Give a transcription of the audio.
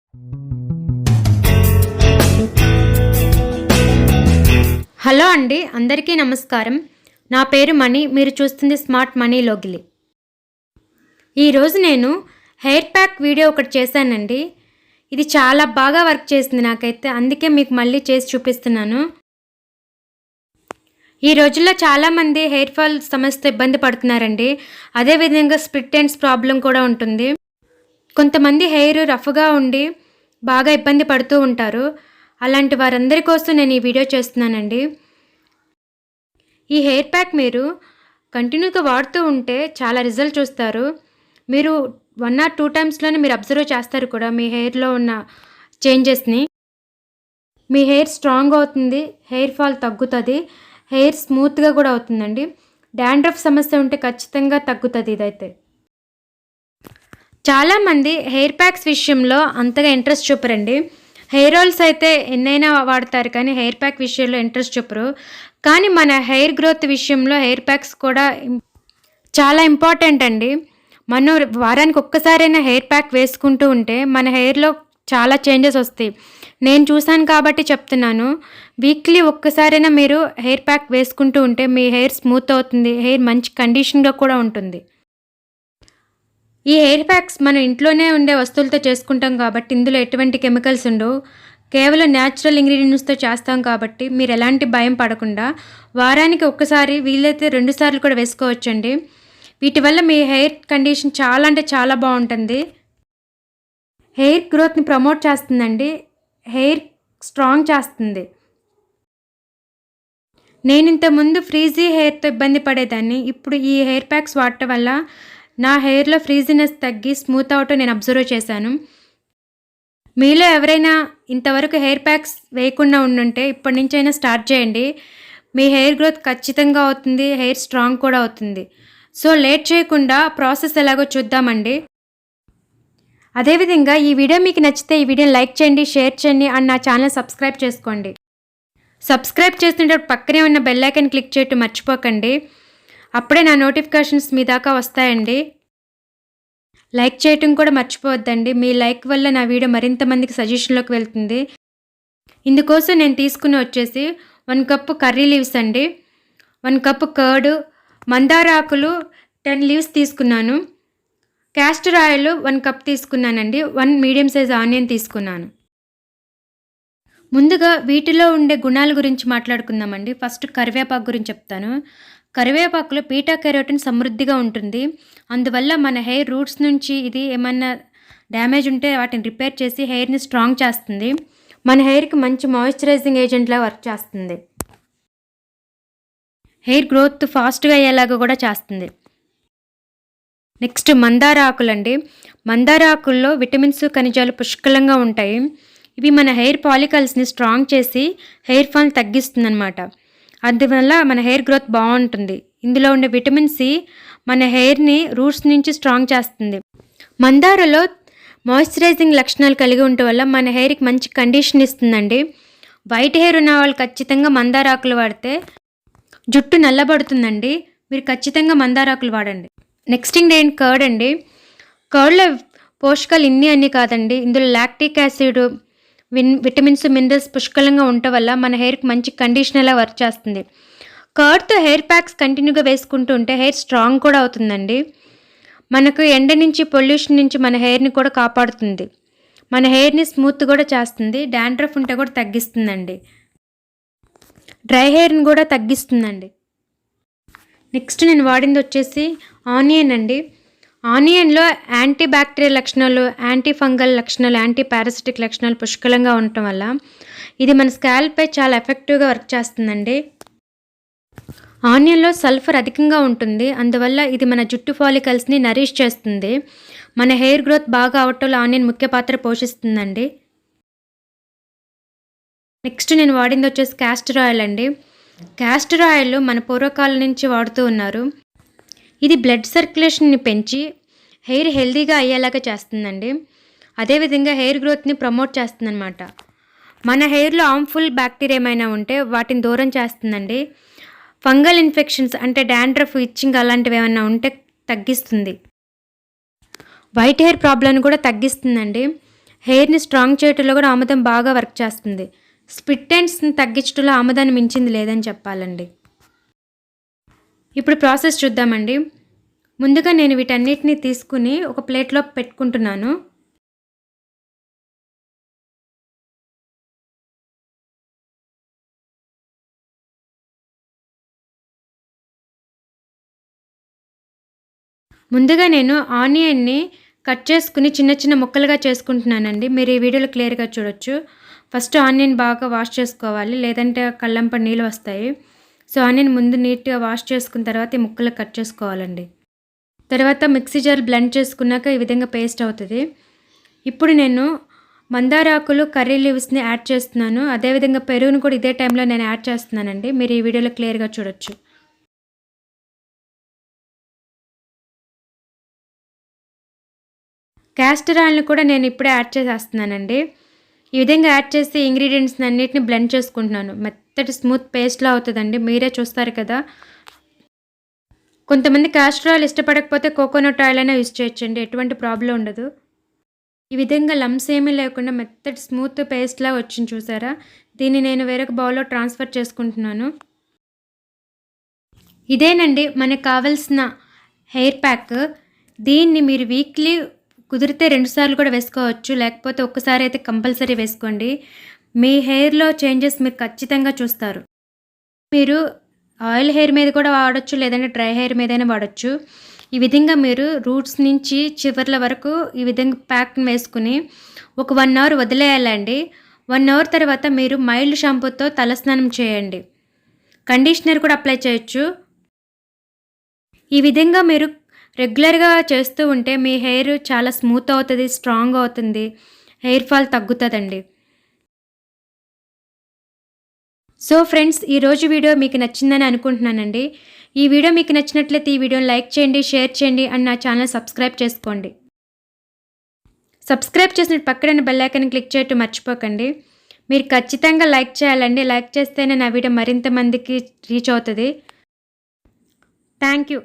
Hello అండి, అందరికీ నమస్కారం. నా పేరు మణి. మీరు చూస్తుంది స్మార్ట్ మనీ లోగిలి. ఈరోజు నేను హెయిర్ ప్యాక్ వీడియో ఒకటి చేశానండి. ఇది చాలా బాగా వర్క్ చేసింది నాకైతే, అందుకే మీకు మళ్ళీ చేసి చూపిస్తున్నాను. ఈ రోజుల్లో చాలామంది హెయిర్ ఫాల్ సమస్యతో ఇబ్బంది పడుతున్నారండి. అదేవిధంగా స్ప్లిట్ ఎండ్స్ ప్రాబ్లం కూడా ఉంటుంది. కొంతమంది హెయిర్ రఫ్గా ఉండి బాగా ఇబ్బంది పడుతూ ఉంటారు. అలాంటి వారందరి కోసం నేను ఈ వీడియో చేస్తున్నానండి. ఈ హెయిర్ ప్యాక్ మీరు కంటిన్యూగా వాడుతూ ఉంటే చాలా రిజల్ట్ చూస్తారు. మీరు 1 or 2 టైమ్స్లోనే మీరు అబ్జర్వ్ చేస్తారు కూడా మీ హెయిర్లో ఉన్న చేంజెస్ని. మీ హెయిర్ స్ట్రాంగ్ అవుతుంది, హెయిర్ ఫాల్ తగ్గుతుంది, హెయిర్ స్మూత్గా కూడా అవుతుందండి. డాండ్రఫ్ సమస్య ఉంటే ఖచ్చితంగా తగ్గుతుంది ఇదైతే. చాలామంది హెయిర్ ప్యాక్స్ విషయంలో అంతగా ఇంట్రెస్ట్ చూపరండి. హెయిర్ ఆయిల్స్ అయితే ఎన్నైనా వాడతారు కానీ హెయిర్ ప్యాక్ విషయంలో ఇంట్రెస్ట్ చూపరు. కానీ మన హెయిర్ గ్రోత్ విషయంలో హెయిర్ ప్యాక్స్ కూడా చాలా ఇంపార్టెంట్ అండి. మనం వారానికి ఒక్కసారైనా హెయిర్ ప్యాక్ వేసుకుంటూ ఉంటే మన హెయిర్లో చాలా చేంజెస్ వస్తాయి. నేను చూసాను కాబట్టి చెప్తున్నాను. వీక్లీ ఒక్కసారైనా మీరు హెయిర్ ప్యాక్ వేసుకుంటూ ఉంటే మీ హెయిర్ స్మూత్ అవుతుంది, హెయిర్ మంచి కండిషన్గా కూడా ఉంటుంది. ఈ హెయిర్ ప్యాక్స్ మనం ఇంట్లోనే ఉండే వస్తువులతో చేసుకుంటాం కాబట్టి ఇందులో ఎటువంటి కెమికల్స్ ఉండవు. కేవలం న్యాచురల్ ఇంగ్రీడియంట్స్తో చేస్తాం కాబట్టి మీరు ఎలాంటి భయం పడకుండా వారానికి ఒక్కసారి, వీలైతే 2 సార్లు కూడా వేసుకోవచ్చండి. వీటి వల్ల మీ హెయిర్ కండిషన్ చాలా అంటే చాలా బాగుంటుంది. హెయిర్ గ్రోత్ని ప్రమోట్ చేస్తుందండి, హెయిర్ స్ట్రాంగ్ చేస్తుంది. నేను ఇంతకుముందు ఫ్రీజీ హెయిర్తో ఇబ్బంది పడేదాన్ని. ఇప్పుడు ఈ హెయిర్ ప్యాక్స్ వాడటం వల్ల నా హెయిర్లో ఫ్రీజీనెస్ తగ్గి స్మూత్ అవటం నేను అబ్జర్వ్ చేశాను. మీలో ఎవరైనా ఇంతవరకు హెయిర్ ప్యాక్స్ వేయకుండా ఉండుంటే ఇప్పటి నుంచైనా స్టార్ట్ చేయండి. మీ హెయిర్ గ్రోత్ ఖచ్చితంగా అవుతుంది, హెయిర్ స్ట్రాంగ్ కూడా అవుతుంది. సో లేట్ చేయకుండా ప్రాసెస్ ఎలాగో చూద్దామండి. అదేవిధంగా ఈ వీడియో మీకు నచ్చితే ఈ వీడియోని లైక్ చేయండి, షేర్ చేయండి అండ్ నా ఛానల్ సబ్స్క్రైబ్ చేసుకోండి. సబ్స్క్రైబ్ చేస్తున్నప్పుడు పక్కనే ఉన్న బెల్ ఐకాన్ క్లిక్ చేయటం మర్చిపోకండి. అప్పుడే నా నోటిఫికేషన్స్ మీ దాకా వస్తాయండి. లైక్ చేయటం కూడా మర్చిపోవద్దండి. మీ లైక్ వల్ల నా వీడియో మరింత మందికి సజెషన్లోకి వెళ్తుంది. ఇందుకోసం నేను తీసుకుని వచ్చేసి 1 కప్పు కర్రీ లీవ్స్ అండి, 1 కప్పు కర్డ్, మందార ఆకులు 10 లీవ్స్ తీసుకున్నాను, క్యాస్టర్ ఆయిల్ 1 కప్ తీసుకున్నానండి, 1 మీడియం సైజ్ ఆనియన్ తీసుకున్నాను. ముందుగా వీటిలో ఉండే గుణాల గురించి మాట్లాడుకుందామండి. ఫస్ట్ కరివేపాకు గురించి చెప్తాను. కరివేపాకులో బీటా కెరోటిన్ సమృద్ధిగా ఉంటుంది. అందువల్ల మన హెయిర్ రూట్స్ నుంచి ఇది ఏమన్నా డ్యామేజ్ ఉంటే వాటిని రిపేర్ చేసి హెయిర్ని స్ట్రాంగ్ చేస్తుంది. మన హెయిర్కి మంచి మాయిశ్చరైజింగ్ ఏజెంట్లా వర్క్ చేస్తుంది. హెయిర్ గ్రోత్ ఫాస్ట్గా అయ్యేలాగా కూడా చేస్తుంది. నెక్స్ట్ మందార ఆకులండి. మందార ఆకుల్లో విటమిన్స్, ఖనిజాలు పుష్కలంగా ఉంటాయి. ఇవి మన హెయిర్ పాలికల్స్ని స్ట్రాంగ్ చేసి హెయిర్ ఫాల్ తగ్గిస్తుందన్నమాట. అందువల్ల మన హెయిర్ గ్రోత్ బాగుంటుంది. ఇందులో ఉండే విటమిన్ సి మన హెయిర్ని రూట్స్ నుంచి స్ట్రాంగ్ చేస్తుంది. మందారలో మాయిశ్చరైజింగ్ లక్షణాలు కలిగి ఉండటం వల్ల మన హెయిర్కి మంచి కండిషన్ ఇస్తుందండి. వైట్ హెయిర్ ఉన్న వాళ్ళు ఖచ్చితంగా మందార ఆకులు వాడితే జుట్టు నల్లబడుతుందండి. మీరు ఖచ్చితంగా మందార ఆకులు వాడండి. నెక్స్ట్ ఇంగ్రీడియంట్ కర్డ్ అండి. కర్డ్లో పోషకాలు అన్నీ కాదండి. ఇందులో లాక్టిక్ యాసిడ్, విటమిన్స్, మినరల్స్ పుష్కలంగా ఉండటం వల్ల మన హెయిర్కి మంచి కండిషనర్లా వర్క్ చేస్తుంది. కర్డ్తో హెయిర్ ప్యాక్స్ కంటిన్యూగా వేసుకుంటూ ఉంటే హెయిర్ స్ట్రాంగ్ కూడా అవుతుందండి. మనకు ఎండ నుంచి, పొల్యూషన్ నుంచి మన హెయిర్ని కూడా కాపాడుతుంది. మన హెయిర్ని స్మూత్ కూడా చేస్తుంది. డాండ్రఫ్ ఉంటే కూడా తగ్గిస్తుందండి. డ్రై హెయిర్ని కూడా తగ్గిస్తుందండి. నెక్స్ట్ నేను వాడింది వచ్చేసి ఆనియన్ అండి. ఆనియన్లో యాంటీ బ్యాక్టీరియల్ లక్షణాలు, యాంటీ ఫంగల్ లక్షణాలు, యాంటీ పారాసిటిక్ లక్షణాలు పుష్కలంగా ఉండటం వల్ల ఇది మన స్కాల్పై చాలా ఎఫెక్టివ్గా వర్క్ చేస్తుందండి. ఆనియన్లో సల్ఫర్ అధికంగా ఉంటుంది. అందువల్ల ఇది మన జుట్టు ఫాలికల్స్ని నరిష్ చేస్తుంది. మన హెయిర్ గ్రోత్ బాగా అవటంలో ఆనియన్ ముఖ్య పాత్ర పోషిస్తుందండి. నెక్స్ట్ నేను వాడింది వచ్చేసి క్యాస్టర్ ఆయిల్ అండి. క్యాస్టర్ ఆయిల్ మన పూర్వకాలం నుంచి వాడుతూ ఉన్నారు. ఇది బ్లడ్ సర్క్యులేషన్ని పెంచి హెయిర్ హెల్తీగా అయ్యేలాగా చేస్తుందండి. అదేవిధంగా హెయిర్ గ్రోత్ని ప్రమోట్ చేస్తుందన్నమాట. మన హెయిర్లో హార్మ్ఫుల్ బ్యాక్టీరియా ఏమైనా ఉంటే వాటిని దూరం చేస్తుందండి. ఫంగల్ ఇన్ఫెక్షన్స్ అంటే డాండ్రఫ్, ఇచ్చింగ్ అలాంటివి ఏమైనా ఉంటే తగ్గిస్తుంది. వైట్ హెయిర్ ప్రాబ్లమ్ని కూడా తగ్గిస్తుందండి. హెయిర్ని స్ట్రాంగ్ చేయటంలో కూడా ఆముదం బాగా వర్క్ చేస్తుంది. స్ప్లిట్ ఎండ్స్ని తగ్గించడంలో ఆముదాన్ని మించింది లేదని చెప్పాలండి. ఇప్పుడు ప్రాసెస్ చూద్దామండి. ముందుగా నేను వీటన్నిటిని తీసుకుని ఒక ప్లేట్లో పెట్టుకుంటున్నాను. ముందుగా నేను ఆనియన్ని కట్ చేసుకుని చిన్న చిన్న ముక్కలుగా చేసుకుంటున్నానండి. మీరు ఈ వీడియోలో క్లియర్గా చూడొచ్చు. ఫస్ట్ ఆనియన్ బాగా వాష్ చేసుకోవాలి, లేదంటే కళ్ళంపడి నీళ్ళు వస్తాయి. సో ఆనియన్ ముందు నీట్గా వాష్ చేసుకున్న తర్వాత ఈ ముక్కలు కట్ చేసుకోవాలండి. తర్వాత మిక్సీ జార్ బ్లెండ్ చేసుకున్నాక ఈ విధంగా పేస్ట్ అవుతుంది. ఇప్పుడు నేను మందారాకులు, కర్రీ లీవ్స్ని యాడ్ చేస్తున్నాను. అదేవిధంగా పెరుగును కూడా ఇదే టైంలో నేను యాడ్ చేస్తున్నానండి. మీరు ఈ వీడియోలో క్లియర్గా చూడొచ్చు. క్యాస్టర్ ఆయిల్ని కూడా నేను ఇప్పుడే యాడ్ చేసేస్తున్నానండి. ఈ విధంగా యాడ్ చేసి ఇంగ్రీడియంట్స్ని అన్నిటిని బ్లెండ్ చేసుకుంటున్నాను. మెత్తటి స్మూత్ పేస్ట్లా అవుతుందండి. మీరే చూస్తారు కదా. కొంతమంది క్యాస్టర్ ఆయిల్ ఇష్టపడకపోతే కోకోనట్ ఆయిల్ అయినా యూజ్ చేయొచ్చండి, ఎటువంటి ప్రాబ్లం ఉండదు. ఈ విధంగా లమ్స్ ఏమీ లేకుండా మెత్తటి స్మూత్ పేస్ట్లా వచ్చింది చూసారా. దీన్ని నేను వేరొక బౌల్లో ట్రాన్స్ఫర్ చేసుకుంటున్నాను. ఇదేనండి మనకు కావాల్సిన హెయిర్ ప్యాక్. దీన్ని మీరు వీక్లీ కుదిరితే 2 సార్లు కూడా వేసుకోవచ్చు, లేకపోతే ఒక్కసారి అయితే కంపల్సరీ వేసుకోండి. మీ హెయిర్లో చేంజెస్ మీరు ఖచ్చితంగా చూస్తారు. మీరు ఆయిల్ హెయిర్ మీద కూడా వాడచ్చు, లేదంటే డ్రై హెయిర్ మీదైనా వాడచ్చు. ఈ విధంగా మీరు రూట్స్ నుంచి చివర్ల వరకు ఈ విధంగా ప్యాక్ని వేసుకుని ఒక 1 అవర్ వదిలేయాలండి. 1 అవర్ తర్వాత మీరు మైల్డ్ షాంపూతో తలస్నానం చేయండి. కండిషనర్ కూడా అప్లై చేయొచ్చు. ఈ విధంగా మీరు రెగ్యులర్గా చేస్తూ ఉంటే మీ హెయిర్ చాలా స్మూత్ అవుతుంది, స్ట్రాంగ్ అవుతుంది, హెయిర్ ఫాల్ తగ్గుతుందండి. సో ఫ్రెండ్స్, ఈరోజు వీడియో మీకు నచ్చిందని అనుకుంటున్నానండి. ఈ వీడియో మీకు నచ్చినట్లయితే ఈ వీడియోని లైక్ చేయండి, షేర్ చేయండి అండ్ నా ఛానల్ సబ్స్క్రైబ్ చేసుకోండి. సబ్స్క్రైబ్ చేసిన పక్కన బెల్ ఐకాన్ క్లిక్ చేయటం మర్చిపోకండి. మీరు ఖచ్చితంగా లైక్ చేయాలండి. లైక్ చేస్తేనే నా వీడియో మరింత మందికి రీచ్ అవుతుంది. Thank you.